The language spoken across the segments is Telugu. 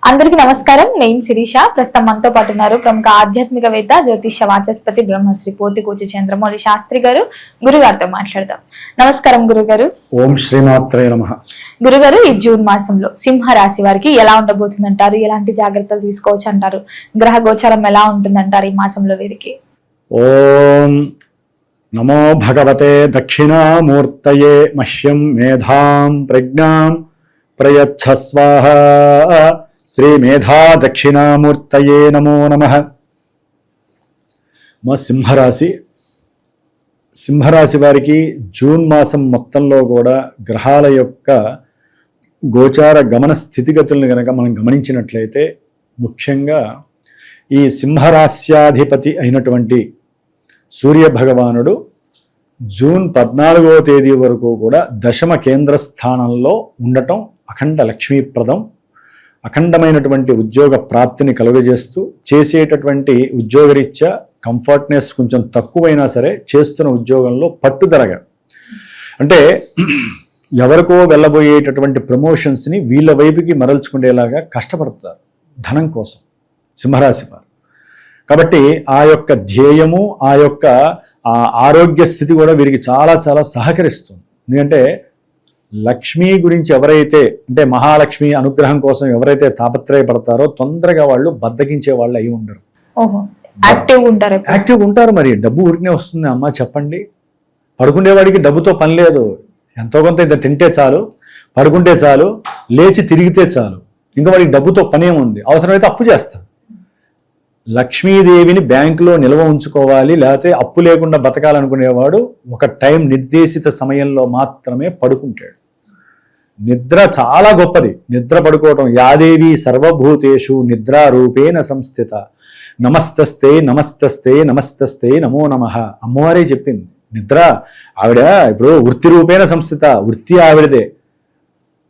అందరికీ నమస్కారం. నేను శిరీష. ప్రస్తుతం మనతో పాటు ఉన్నారు ప్రముఖ ఆధ్యాత్మికవేత్త జ్యోతిష వాచస్పతి బ్రహ్మశ్రీ పోతికూచి చంద్రమౌళి శాస్త్రి గారు. గురుగారితో మాట్లాడదాం. నమస్కారం గురుగారు. ఓం శ్రీమాత్రే నమః. గురుగారు, ఈ జూన్ మాసంలో సింహ రాశి వారికి ఎలా ఉండబోతుందంటారు? ఎలాంటి జాగ్రత్తలు తీసుకోవచ్చు అంటారు? గ్రహ గోచారం ఎలా ఉంటుందంటారు ఈ మాసంలో వీరికి? ఓం నమో భగవతే దక్షిణామూర్తయే మహ్యం మేధాం ప్రజ్ఞాం ప్రయచ్ఛ స్వాహ. శ్రీ మేధా దక్షిణామూర్తయే నమో నమః. మా సింహరాశి వారికి జూన్ మాసం మొత్తంలో కూడా గ్రహాల యొక్క గోచార గమన స్థితిగతులను కనుక మనం గమనించినట్లయితే, ముఖ్యంగా ఈ సింహరాశ్యాధిపతి అయినటువంటి సూర్య భగవానుడు జూన్ 14వ తేదీ వరకు కూడా దశమ కేంద్ర స్థానంలో ఉండటం అఖండ లక్ష్మీప్రదం. అఖండమైనటువంటి ఉద్యోగ ప్రాప్తిని కలుగజేస్తూ, చేసేటటువంటి ఉద్యోగరీత్యా కంఫర్ట్నెస్ కొంచెం తక్కువైనా సరే చేస్తున్న ఉద్యోగంలో పట్టుదలగా, అంటే ఎవరికో వెళ్ళబోయేటటువంటి ప్రమోషన్స్ని వీళ్ళ వైపుకి మరల్చుకునేలాగా కష్టపడతారు ధనం కోసం సింహరాశి వారు. కాబట్టి ఆ యొక్క ధ్యేయము, ఆ యొక్క ఆరోగ్య స్థితి కూడా వీరికి చాలా చాలా సహకరిస్తుంది. ఎందుకంటే లక్ష్మి గురించి ఎవరైతే, అంటే మహాలక్ష్మి అనుగ్రహం కోసం ఎవరైతే తాపత్రయపడతారో తొందరగా వాళ్ళు బద్దకించే వాళ్ళు అయి ఉండరు. యాక్టివ్గా ఉంటారు. మరి డబ్బు ఊరికనే వస్తుంది అమ్మా, చెప్పండి. పడుకునేవాడికి డబ్బుతో పని లేదు. ఎంతో కొంత ఇంత తింటే చాలు, పడుకుంటే చాలు, లేచి తిరిగితే చాలు. ఇంకా వాడికి డబ్బుతో పనేముంది? అవసరమైతే అప్పు చేస్తాడు. లక్ష్మీదేవిని బ్యాంకులో నిల్వ ఉంచుకోవాలి, లేకపోతే అప్పు లేకుండా బతకాలనుకునేవాడు ఒక టైం నిర్దేశిత సమయంలో మాత్రమే పడుకుంటాడు. నిద్ర చాలా గొప్పది. నిద్ర పడుకోవటం. యాదేవి సర్వభూతేషు నిద్రారూపేణ సంస్థిత నమస్తస్తే నమస్తస్తే నమస్తస్తే నమో నమః. అమ్మవారే చెప్పింది. నిద్ర ఆవిడ ఇప్పుడు వృత్తి రూపేణ సంస్థిత, వృత్తి ఆవిడదే.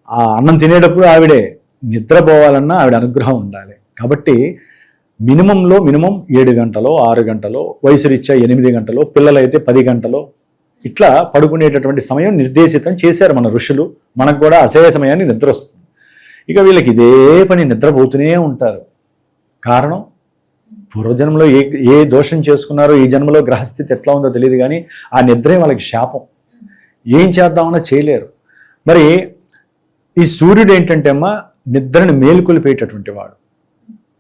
ఆ అన్నం తినేటప్పుడు ఆవిడే. నిద్రపోవాలన్నా ఆవిడ అనుగ్రహం ఉండాలి. కాబట్టి మినిమం 7 గంటలో 6 గంటలో, వయసు రీత్యా 8 గంటలో, పిల్లలైతే 10 గంటలో ఇట్లా పడుకునేటటువంటి సమయం నిర్దేశితం చేశారు మన ఋషులు. మనకు కూడా అసహ్య సమయాన్ని నిద్ర వస్తుంది. ఇక వీళ్ళకి ఇదే పని, నిద్రపోతూనే ఉంటారు. కారణం, పూర్వజన్మలో ఏ దోషం చేసుకున్నారో ఈ జన్మలో గ్రహస్థితి ఎట్లా ఉందో తెలియదు, కానీ ఆ నిద్రే వాళ్ళకి శాపం. ఏం చేద్దామన్నా చేయలేరు. మరి ఈ సూర్యుడు ఏంటంటే అమ్మా, నిద్రను మేలుకొలిపేటటువంటి వాడు,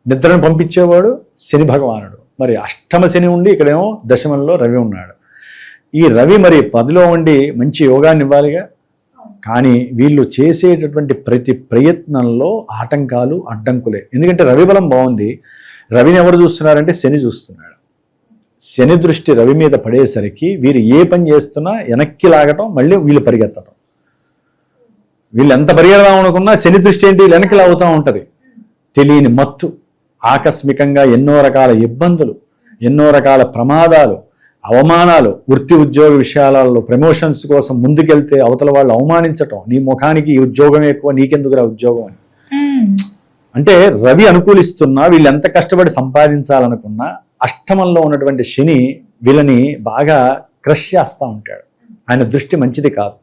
నిద్రను పంపించేవాడు శని భగవానుడు. మరి అష్టమ శని ఉండి ఇక్కడేమో దశమంలో రవి ఉన్నాడు. ఈ రవి మరి 10లో ఉండి మంచి యోగాన్ని ఇవ్వాలిగా. కానీ వీళ్ళు చేసేటటువంటి ప్రతి ప్రయత్నంలో ఆటంకాలు, అడ్డంకులే. ఎందుకంటే రవి బలం బాగుంది. రవిని ఎవరు చూస్తున్నారంటే శని చూస్తున్నాడు. శని దృష్టి రవి మీద పడేసరికి వీరు ఏ పని చేస్తున్నా వెనక్కి లాగటం, మళ్ళీ వీళ్ళు పరిగెత్తడం. వీళ్ళు ఎంత పరిగెడదాం అనుకున్నా శని దృష్టి ఏంటి వెనక్కి లాగుతూ ఉంటుంది. తెలియని మత్తు, ఆకస్మికంగా ఎన్నో రకాల ఇబ్బందులు, ఎన్నో రకాల ప్రమాదాలు, అవమానాలు, వృత్తి ఉద్యోగ విషయాలలో ప్రమోషన్స్ కోసం ముందుకెళ్తే అవతల వాళ్ళు అవమానించటం. నీ ముఖానికి ఈ ఉద్యోగం ఎక్కువ, నీకెందుకురా ఉద్యోగం అని. అంటే రవి అనుకూలిస్తున్నా, వీళ్ళు ఎంత కష్టపడి సంపాదించాలనుకున్నా అష్టమంలో ఉన్నటువంటి శని వీళ్ళని బాగా క్రష్ చేస్తూ ఉంటాడు. ఆయన దృష్టి మంచిది కాదు.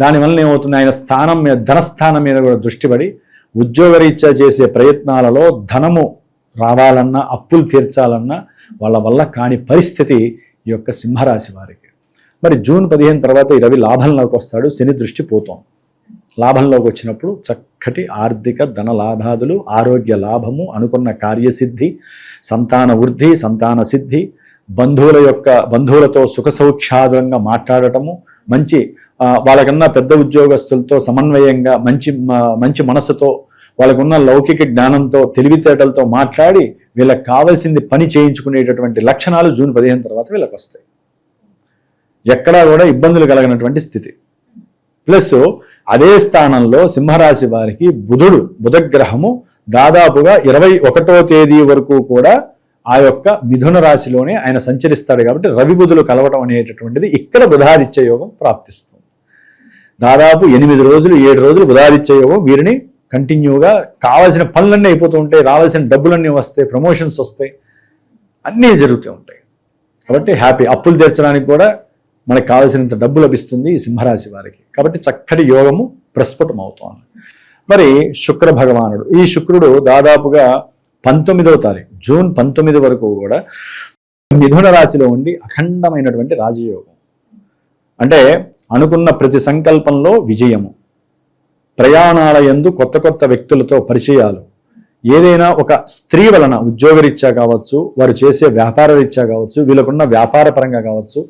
దానివల్ల ఏమవుతుంది, ఆయన స్థానం మీద, ధనస్థానం మీద కూడా దృష్టి పడి ఉద్యోగరీత్యా చేసే ప్రయత్నాలలో ధనము రావాలన్నా, అప్పులు తీర్చాలన్నా వాళ్ళ వల్ల కాని పరిస్థితి ఈ యొక్క సింహరాశి వారికి. మరి జూన్ 15 తర్వాత ఈ రవి లాభంలోకి వస్తాడు. శని దృష్టి పోతాం. లాభంలోకి వచ్చినప్పుడు చక్కటి ఆర్థిక ధన లాభాదులు, ఆరోగ్య లాభము, అనుకున్న కార్యసిద్ధి, సంతాన వృద్ధి, సంతాన సిద్ధి, బంధువులతో సుఖ సౌఖ్యాదులంగా మాట్లాడటము, మంచి వాళ్ళకన్నా పెద్ద ఉద్యోగస్తులతో సమన్వయంగా మంచి మనస్సుతో, వాళ్ళకున్న లౌకిక జ్ఞానంతో, తెలివితేటలతో మాట్లాడి వీళ్ళకి కావాల్సింది పని చేయించుకునేటటువంటి లక్షణాలు జూన్ 15 తర్వాత వీళ్ళకి వస్తాయి. ఎక్కడా కూడా ఇబ్బందులు కలగనటువంటి స్థితి. ప్లస్ అదే స్థానంలో సింహరాశి వారికి బుధగ్రహము దాదాపుగా 21వ తేదీ వరకు కూడా ఆ యొక్క మిథున రాశిలోనే ఆయన సంచరిస్తాడు. కాబట్టి రవి బుధులు కలవటం అనేటటువంటిది ఇక్కడ బుధాదిత్య యోగం ప్రాప్తిస్తుంది. దాదాపు 8 రోజులు 7 రోజులు బుధాదిత్య యోగం వీరిని కంటిన్యూగా కావాల్సిన పనులన్నీ అయిపోతూ ఉంటాయి, రావాల్సిన డబ్బులన్నీ వస్తాయి, ప్రమోషన్స్ వస్తాయి, అన్నీ జరుగుతూ ఉంటాయి. కాబట్టి హ్యాపీ. అప్పులు తీర్చడానికి కూడా మనకు కావాల్సినంత డబ్బు లభిస్తుంది ఈ సింహరాశి వారికి. కాబట్టి చక్కటి యోగము ప్రస్ఫుటం అవుతోంది. మరి శుక్ర భగవానుడు, ఈ శుక్రుడు దాదాపుగా 19వ తారీఖు జూన్ 19 వరకు కూడా మిథున రాశిలో ఉండి అఖండమైనటువంటి రాజయోగం. అంటే అనుకున్న ప్రతి సంకల్పంలో విజయము, ప్రయాణాల యందు కొత్త కొత్త వ్యక్తులతో పరిచయాలు, ఏదైనా ఒక స్త్రీ వలన ఉద్యోగరీత్యా కావచ్చు, వారు చేసే వ్యాపార రీత్యా కావచ్చు, వీళ్ళకున్న వ్యాపార పరంగా కావచ్చు,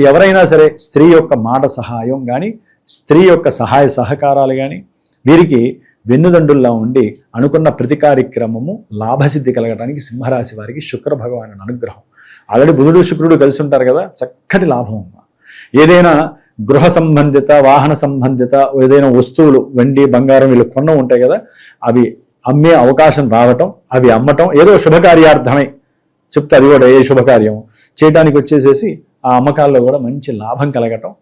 ఎవరైనా సరే స్త్రీ యొక్క మాట సహాయం కానీ, స్త్రీ యొక్క సహాయ సహకారాలు కానీ వీరికి వెన్నుదండుల్లా ఉండి అనుకున్న ప్రతి కార్యక్రమము లాభసిద్ధి కలగడానికి సింహరాశి వారికి శుక్ర భగవాను అనుగ్రహం. ఆల్రెడీ బుధుడు శుక్రుడు కలిసి ఉంటారు కదా, చక్కటి లాభం అమ్మ. ఏదైనా గృహ సంబంధిత, వాహన సంబంధిత ఏదైనా వస్తువులు, వెండి బంగారం వీళ్ళు కొన్న ఉంటాయి కదా, అవి అమ్మే అవకాశం రావటం, అవి అమ్మటం, ఏదో శుభకార్యార్థమై చెప్తే అది కూడా ఏ శుభకార్యం చేయడానికి వచ్చేసేసి ఆ అమ్మకాల్లో కూడా మంచి లాభం కలగటం.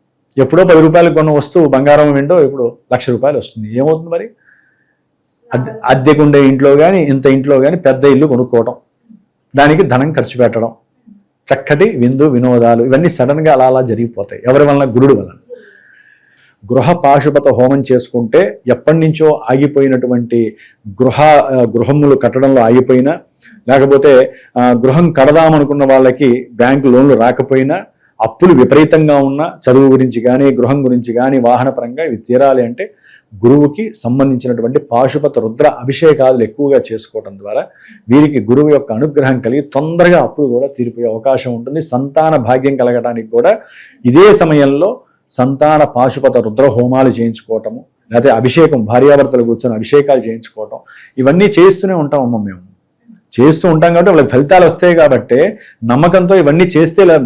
ఎప్పుడో 10 రూపాయలకు కొన్న వస్తువు బంగారం వెండో ఇప్పుడు ₹1,00,000 వస్తుంది. ఏమవుతుంది మరి? అద్దెకుండే ఇంట్లో కానీ, ఇంత ఇంట్లో కానీ పెద్ద ఇల్లు కొనుక్కోవటం, దానికి ధనం ఖర్చు పెట్టడం, చక్కటి విందు వినోదాలు, ఇవన్నీ సడన్గా అలా అలా జరిగిపోతాయి. ఎవరి వలన? గురుడు వలన. గృహ పాశుపత హోమం చేసుకుంటే ఎప్పటి నుంచో ఆగిపోయినటువంటి గృహములు కట్టడంలో ఆగిపోయినా, లేకపోతే గృహం కడదామనుకున్న వాళ్ళకి బ్యాంకు లోన్లు రాకపోయినా, అప్పులు విపరీతంగా ఉన్న చదువు గురించి కానీ, గృహం గురించి కానీ, వాహన పరంగా ఇవి తీరాలి అంటే గురువుకి సంబంధించినటువంటి పాశుపత రుద్ర అభిషేకాలు ఎక్కువగా చేసుకోవడం ద్వారా వీరికి గురువు యొక్క అనుగ్రహం కలిగి తొందరగా అప్పులు కూడా తీరిపోయే అవకాశం ఉంటుంది. సంతాన భాగ్యం కలగడానికి కూడా ఇదే సమయంలో సంతాన పాశుపత రుద్ర హోమాలు చేయించుకోవటము, లేకపోతే అభిషేకం, భార్యాభర్తలు కూర్చొని అభిషేకాలు చేయించుకోవటం, ఇవన్నీ చేస్తూనే ఉంటామమ్మ. మేము చేస్తూ ఉంటాం కాబట్టి వాళ్ళకి ఫలితాలు వస్తాయి కాబట్టి నమ్మకంతో ఇవన్నీ చేస్తే ఇలా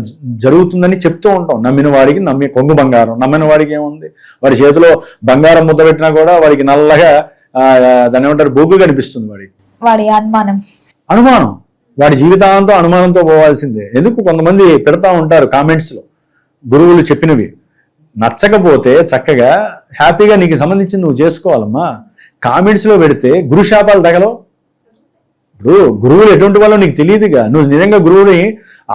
జరుగుతుందని చెప్తూ ఉంటాం. నమ్మిన వాడికి కొంగు బంగారం, నమ్మిన వాడికి ఏముంది, వాడి చేతిలో బంగారం ముద్ద పెట్టినా కూడా వాడికి నల్లగా దాన్ని ఏమంటారు, బొగ్గు కనిపిస్తుంది. వాడి అనుమానం, వాడి జీవితాంతం అనుమానంతో పోవాల్సిందే. ఎందుకు కొంతమంది పెడతా ఉంటారు కామెంట్స్లో, గురువులు చెప్పినవి నచ్చకపోతే చక్కగా హ్యాపీగా నీకు సంబంధించి నువ్వు చేసుకోవాలమ్మా. కామెంట్స్లో పెడితే గురుశాపాలు తగలవు. ఇప్పుడు గురువులు ఎటువంటి వాళ్ళో నీకు తెలియదుగా. నువ్వు నిజంగా గురువుని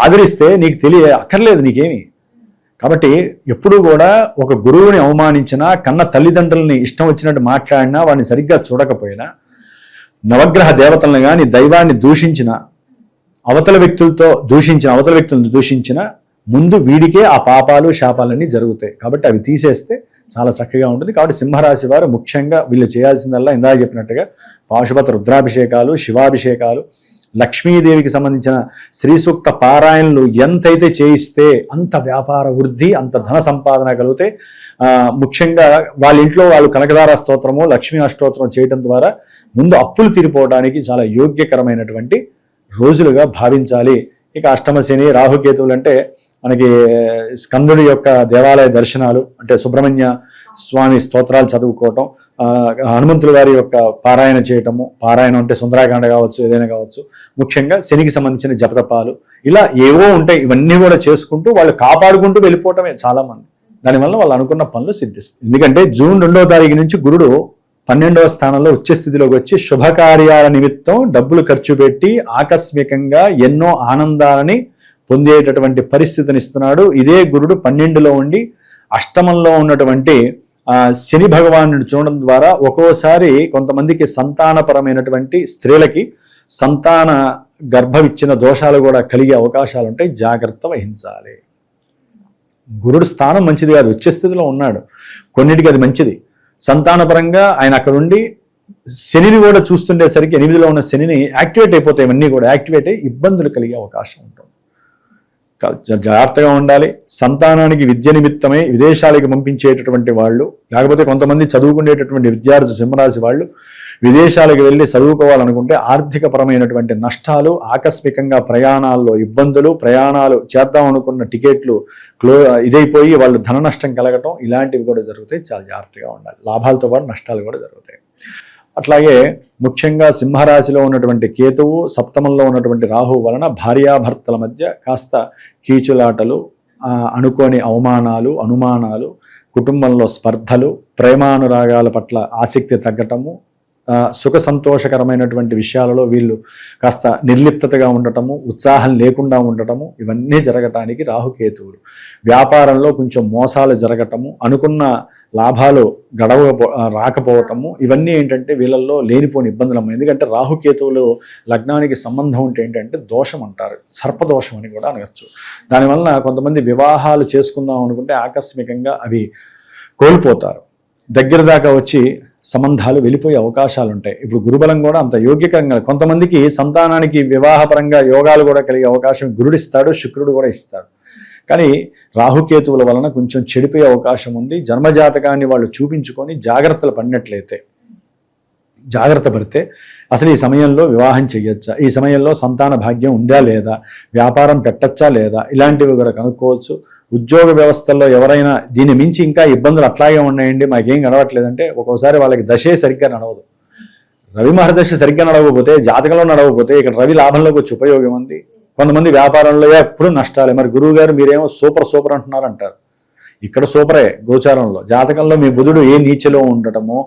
ఆదరిస్తే నీకు అక్కర్లేదు నీకేమి. కాబట్టి ఎప్పుడు కూడా ఒక గురువుని అవమానించినా, కన్న తల్లిదండ్రులని ఇష్టం వచ్చినట్టు మాట్లాడినా, వాడిని సరిగ్గా చూడకపోయినా, నవగ్రహ దేవతలను కానీ దైవాన్ని దూషించిన, అవతల వ్యక్తులను దూషించిన ముందు వీడికే ఆ పాపాలు శాపాలన్నీ జరుగుతాయి. కాబట్టి అవి తీసేస్తే చాలా చక్కగా ఉంటుంది. కాబట్టి సింహరాశి వారు ముఖ్యంగా వీళ్ళు చేయాల్సిందల్లా ఇందాక చెప్పినట్టుగా పాశుపత రుద్రాభిషేకాలు, శివాభిషేకాలు, లక్ష్మీదేవికి సంబంధించిన శ్రీ సూక్త పారాయణలు ఎంతైతే చేయిస్తే అంత వ్యాపార వృద్ధి, అంత ధన సంపాదన కలిగితే. ముఖ్యంగా వాళ్ళ ఇంట్లో వాళ్ళు కనకదార స్తోత్రము, లక్ష్మీ అష్టోత్తరం చేయడం ద్వారా ముందు అప్పులు తీరిపోవడానికి చాలా యోగ్యకరమైనటువంటి రోజులుగా భావించాలి. ఇక అష్టమ శని, రాహుకేతువులు అంటే మనకి స్కందుడి యొక్క దేవాలయ దర్శనాలు, అంటే సుబ్రహ్మణ్య స్వామి స్తోత్రాలు చదువుకోవటం, హనుమంతుల వారి యొక్క పారాయణ చేయటము, పారాయణం అంటే సుందరాకాండ కావచ్చు, ఏదైనా కావచ్చు, ముఖ్యంగా శనికి సంబంధించిన జపతపాలు, ఇలా ఏవో ఉంటాయి. ఇవన్నీ కూడా చేసుకుంటూ వాళ్ళు కాపాడుకుంటూ వెళ్ళిపోవటమే చాలా మంది. దానివల్ల వాళ్ళు అనుకున్న పనులు సిద్ధిస్తాయి. ఎందుకంటే జూన్ 2వ తారీఖు నుంచి గురుడు 12వ స్థానంలో ఉచ్చస్థితిలోకి వచ్చి శుభకార్యాల నిమిత్తం డబ్బులు ఖర్చు పెట్టి ఆకస్మికంగా ఎన్నో ఆనందాలని పొందేటటువంటి పరిస్థితిని ఇస్తున్నాడు. ఇదే గురుడు 12లో ఉండి అష్టమంలో ఉన్నటువంటి శని భగవానుని చూడడం ద్వారా ఒక్కోసారి కొంతమందికి సంతానపరమైనటువంటి స్త్రీలకి సంతాన గర్భవిచ్చిన దోషాలు కూడా కలిగే అవకాశాలు ఉంటాయి. జాగ్రత్త వహించాలి. గురుడు స్థానం మంచిది కాదు, ఉచ్చస్థితిలో ఉన్నాడు, కొన్నిటికి అది మంచిది. సంతానపరంగా ఆయన అక్కడ ఉండి శనిని కూడా చూస్తుండేసరికి 8లో ఉన్న శనిని యాక్టివేట్ అయిపోతాయి. ఇవన్నీ కూడా యాక్టివేట్ అయ్యి ఇబ్బందులు కలిగే అవకాశం ఉంటుంది. జాగ్రత్తగా ఉండాలి. సంతానానికి విద్య నిమిత్తమై విదేశాలకు పంపించేటటువంటి వాళ్ళు, లేకపోతే కొంతమంది చదువుకునేటటువంటి విద్యార్థులు సింహరాశి వాళ్ళు విదేశాలకు వెళ్ళి చదువుకోవాలనుకుంటే ఆర్థికపరమైనటువంటి నష్టాలు, ఆకస్మికంగా ప్రయాణాల్లో ఇబ్బందులు, ప్రయాణాలు చేద్దాం అనుకున్న టికెట్లు ఇదైపోయి వాళ్ళు ధన నష్టం కలగటం, ఇలాంటివి కూడా జరుగుతాయి. చాలా జాగ్రత్తగా ఉండాలి. లాభాలతో పాటు నష్టాలు కూడా జరుగుతాయి. అట్లాగే ముఖ్యంగా సింహరాశిలో ఉన్నటువంటి కేతువు, సప్తమంలో ఉన్నటువంటి రాహువు వలన భార్యాభర్తల మధ్య కాస్త కీచులాటలు, అనుకోని అవమానాలు, అనుమానాలు, కుటుంబంలో స్పర్ధలు, ప్రేమానురాగాల పట్ల ఆసక్తి తగ్గటము, సుఖ సంతోషకరమైనటువంటి విషయాలలో వీళ్ళు కాస్త నిర్లిప్తగా ఉండటము, ఉత్సాహం లేకుండా ఉండటము, ఇవన్నీ జరగటానికి రాహుకేతువులు. వ్యాపారంలో కొంచెం మోసాలు జరగటము, అనుకున్న లాభాలు రాకపోవటము, ఇవన్నీ ఏంటంటే వీళ్ళల్లో లేనిపోని ఇబ్బందులు అమ్మ. ఎందుకంటే రాహుకేతువులు లగ్నానికి సంబంధం ఉంటే ఏంటంటే దోషం అంటారు, సర్పదోషం అని కూడా అనవచ్చు. దానివల్ల కొంతమంది వివాహాలు చేసుకుందాం అనుకుంటే ఆకస్మికంగా అవి కోల్పోతారు, దగ్గర దాకా వచ్చి సంబంధాలు వెళ్ళిపోయే అవకాశాలు ఉంటాయి. ఇప్పుడు గురుబలం కూడా అంత యోగ్యకరంగా, కొంతమందికి సంతానానికి వివాహపరంగా యోగాలు కూడా కలిగే అవకాశం గురుడు ఇస్తాడు, శుక్రుడు కూడా ఇస్తాడు. కానీ రాహుకేతువుల వలన కొంచెం చెడిపోయే అవకాశం ఉంది. జన్మజాతకాన్ని వాళ్ళు చూపించుకొని జాగ్రత్తలు పడినట్లయితే, జాగ్రత్త పడితే అసలు ఈ సమయంలో వివాహం చేయొచ్చా, ఈ సమయంలో సంతాన భాగ్యం ఉందా లేదా, వ్యాపారం పెట్టచ్చా లేదా, ఇలాంటివి కూడా కనుక్కోవచ్చు. ఉద్యోగ వ్యవస్థల్లో ఎవరైనా దీన్ని మించి ఇంకా ఇబ్బందులు అట్లాగే ఉన్నాయండి, మాకేం నడవట్లేదంటే ఒక్కోసారి వాళ్ళకి దశే సరిగ్గా నడవదు. రవి మహర్దశ సరిగ్గా నడవకపోతే, జాతకంలో నడవకపోతే ఇక్కడ రవి లాభంలోకి వచ్చి ఉపయోగం ఉంది. కొంతమంది వ్యాపారంలో ఎప్పుడు నష్టాలే. మరి గురువు గారు మీరేమో సూపర్ అంటున్నారు అంటారు. ఇక్కడ సూపరే గోచారంలో, జాతకంలో మీ బుధుడు ఏ నీచలో ఉండటమో,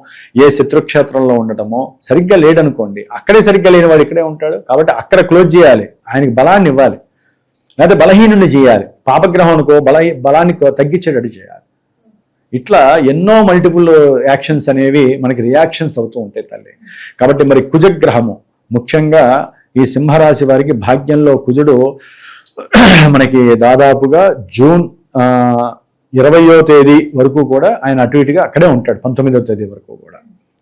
ఏ శత్రుక్షేత్రంలో ఉండటమో సరిగ్గా లేడనుకోండి, అక్కడే సరిగ్గా లేని వాడు ఇక్కడే ఉంటాడు. కాబట్టి అక్కడ క్లోజ్ చేయాలి, ఆయనకి బలాన్ని ఇవ్వాలి, లేదా బలహీనుని చేయాలి. పాపగ్రహం అనుకో బలాన్ని తగ్గించేటట్టు చేయాలి. ఇట్లా ఎన్నో మల్టిపుల్ యాక్షన్స్ అనేవి మనకి రియాక్షన్స్ అవుతూ ఉంటాయి తల్లి. కాబట్టి మరి కుజగ్రహము ముఖ్యంగా ఈ సింహరాశి వారికి భాగ్యంలో కుజుడు మనకి దాదాపుగా జూన్ 20వ తేదీ వరకు కూడా ఆయన అటు ఇటుగా అక్కడే ఉంటాడు, 19వ తేదీ వరకు కూడా.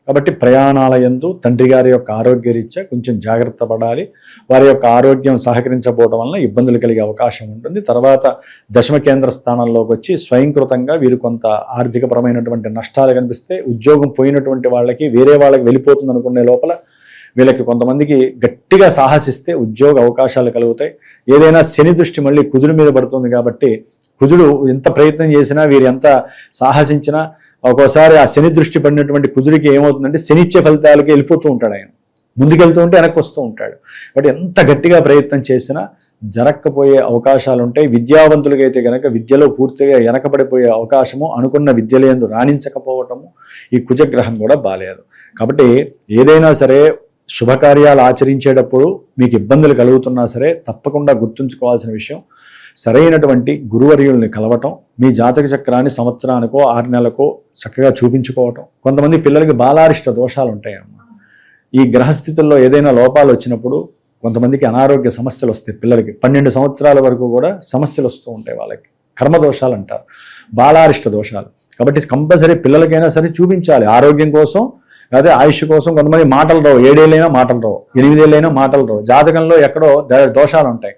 కాబట్టి ప్రయాణాల యందు తండ్రి గారి యొక్క ఆరోగ్య రీత్యా కొంచెం జాగ్రత్త పడాలి. వారి యొక్క ఆరోగ్యం సహకరించకపోవడం వలన ఇబ్బందులు కలిగే అవకాశం ఉంటుంది. తర్వాత దశమ కేంద్ర స్థానంలోకి వచ్చి స్వయంకృతంగా వీరు కొంత ఆర్థికపరమైనటువంటి నష్టాలు కనిపిస్తే, ఉద్యోగం పోయినటువంటి వాళ్ళకి వేరే వాళ్ళకి వెళ్ళిపోతుంది అనుకునే లోపల వీళ్ళకి కొంతమందికి గట్టిగా సాహసిస్తే ఉద్యోగ అవకాశాలు కలుగుతాయి. ఏదైనా శని దృష్టి మళ్ళీ కుజుడి మీద పడుతుంది కాబట్టి కుజుడు ఎంత ప్రయత్నం చేసినా, వీరు ఎంత సాహసించినా ఒక్కోసారి ఆ శని దృష్టి పడినటువంటి కుజుడికి ఏమవుతుందంటే శనిచ్చే ఫలితాలకి వెళ్ళిపోతూ ఉంటాడు. ఆయన ముందుకెళ్తూ ఉంటే వెనక్కి వస్తూ ఉంటాడు. కాబట్టి ఎంత గట్టిగా ప్రయత్నం చేసినా జరక్కపోయే అవకాశాలు ఉంటాయి. విద్యావంతులకైతే కనుక విద్యలో పూర్తిగా వెనకబడిపోయే అవకాశము, అనుకున్న విద్యలందు రాణించకపోవటము, ఈ కుజగ్రహం కూడా బాలేదు. కాబట్టి ఏదైనా సరే శుభకార్యాలు ఆచరించేటప్పుడు మీకు ఇబ్బందులు కలుగుతున్నా సరే తప్పకుండా గుర్తుంచుకోవాల్సిన విషయం, సరైనటువంటి గురువర్యుల్ని కలవటం, మీ జాతక చక్రాన్ని సంవత్సరానికో 6 నెలలకో చక్కగా చూపించుకోవటం. కొంతమంది పిల్లలకి బాలారిష్ట దోషాలు ఉంటాయమ్మ. ఈ గ్రహస్థితుల్లో ఏదైనా లోపాలు వచ్చినప్పుడు కొంతమందికి అనారోగ్య సమస్యలు వస్తాయి. పిల్లలకి 12 సంవత్సరాల వరకు కూడా సమస్యలు వస్తూ ఉంటాయి. వాళ్ళకి కర్మదోషాలు అంటారు, బాలారిష్ట దోషాలు. కాబట్టి కంపల్సరీ పిల్లలకైనా సరే చూపించాలి, ఆరోగ్యం కోసం, అదే ఆయుష్ కోసం. కొంతమంది మాటలు రావు, 7 ఏళ్ళైనా మాటలు రావు, 8 ఏళ్ళైనా మాటలు రావు. జాతకంలో ఎక్కడో దోషాలు ఉంటాయి,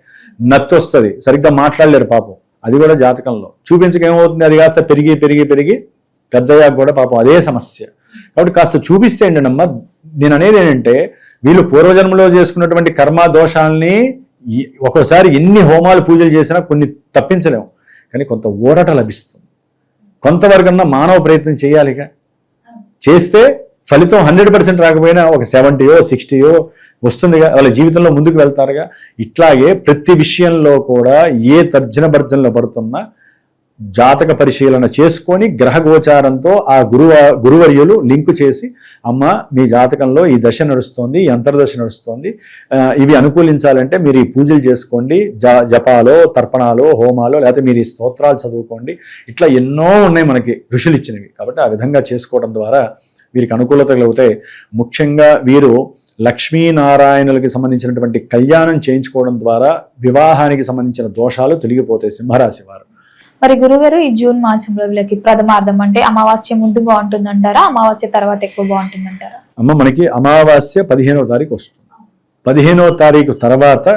నత్తి వస్తుంది, సరిగ్గా మాట్లాడలేరు పాపం. అది కూడా జాతకంలో చూపించక ఏమవుతుంది, అది కాస్త పెరిగి పెరిగి పెరిగి పెద్దయ్యాక కూడా పాపం అదే సమస్య. కాబట్టి కాస్త చూపిస్తే ఏంటంటమ్మా, నేను అనేది ఏంటంటే వీళ్ళు పూర్వజన్మలో చేసుకున్నటువంటి కర్మ దోషాలని ఒక్కోసారి ఎన్ని హోమాలు పూజలు చేసినా కొన్ని తప్పించలేము, కానీ కొంత ఊరట లభిస్తుంది. కొంతవరకన్నా మానవ ప్రయత్నం చేయాలిగా. చేస్తే ఫలితం 100% రాకపోయినా ఒక 70యో 60యో వస్తుందిగా, వాళ్ళ జీవితంలో ముందుకు వెళ్తారుగా. ఇట్లాగే ప్రతి విషయంలో కూడా ఏ తర్జన భర్జనలో పడుతున్నా జాతక పరిశీలన చేసుకొని గ్రహ గోచారంతో ఆ గురువర్యులు లింకు చేసి, అమ్మ మీ జాతకంలో ఈ దశ నడుస్తోంది, ఈ అంతర్దశ నడుస్తోంది, ఇవి అనుకూలించాలంటే మీరు ఈ పూజలు చేసుకోండి, జపాలో తర్పణాలో హోమాలో, లేకపోతే మీరు ఈ స్తోత్రాలు చదువుకోండి. ఇట్లా ఎన్నో ఉన్నాయి మనకి ఋషులు ఇచ్చినవి. కాబట్టి ఆ విధంగా చేసుకోవడం ద్వారా వీరికి అనుకూలత కలుగుతాయి. ముఖ్యంగా వీరు లక్ష్మీనారాయణులకి సంబంధించినటువంటి కళ్యాణం చేయించుకోవడం ద్వారా వివాహానికి సంబంధించిన దోషాలు తొలగిపోతాయి సింహరాశి వారు. మరి గురుగారు, ఈ జూన్ మాసంలో వీళ్ళకి ప్రథమార్థం అంటే అమావాస్య ముందు బాగుంటుందంటారా, అమావాస్య తర్వాత ఎక్కువ బాగుంటుందంటారా? అమ్మ మనకి అమావాస్య 15వ తారీఖు వస్తుంది. 15వ తారీఖు తర్వాత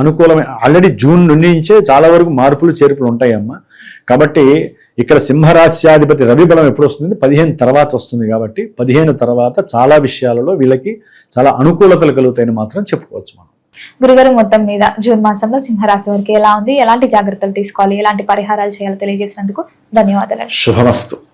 అనుకూలమైన, ఆల్రెడీ జూన్ నుంచే చాలా వరకు మార్పులు చేర్పులు ఉంటాయమ్మ. కాబట్టి ఇక్కడ సింహరాశ్యాధిపతి రవి బలం ఎప్పుడు వస్తుంది, 15 తర్వాత వస్తుంది. కాబట్టి 15 తర్వాత చాలా విషయాలలో వీళ్ళకి చాలా అనుకూలతలు కలుగుతాయని మాత్రం చెప్పుకోవచ్చు మనం. గురుగారు, మొత్తం మీద జూన్ మాసంలో సింహరాశి వారికి ఎలా ఉంది, ఎలాంటి జాగ్రత్తలు తీసుకోవాలి, ఎలాంటి పరిహారాలు చేయాలో తెలియజేసినందుకు ధన్యవాదాలు. శుభమస్తు.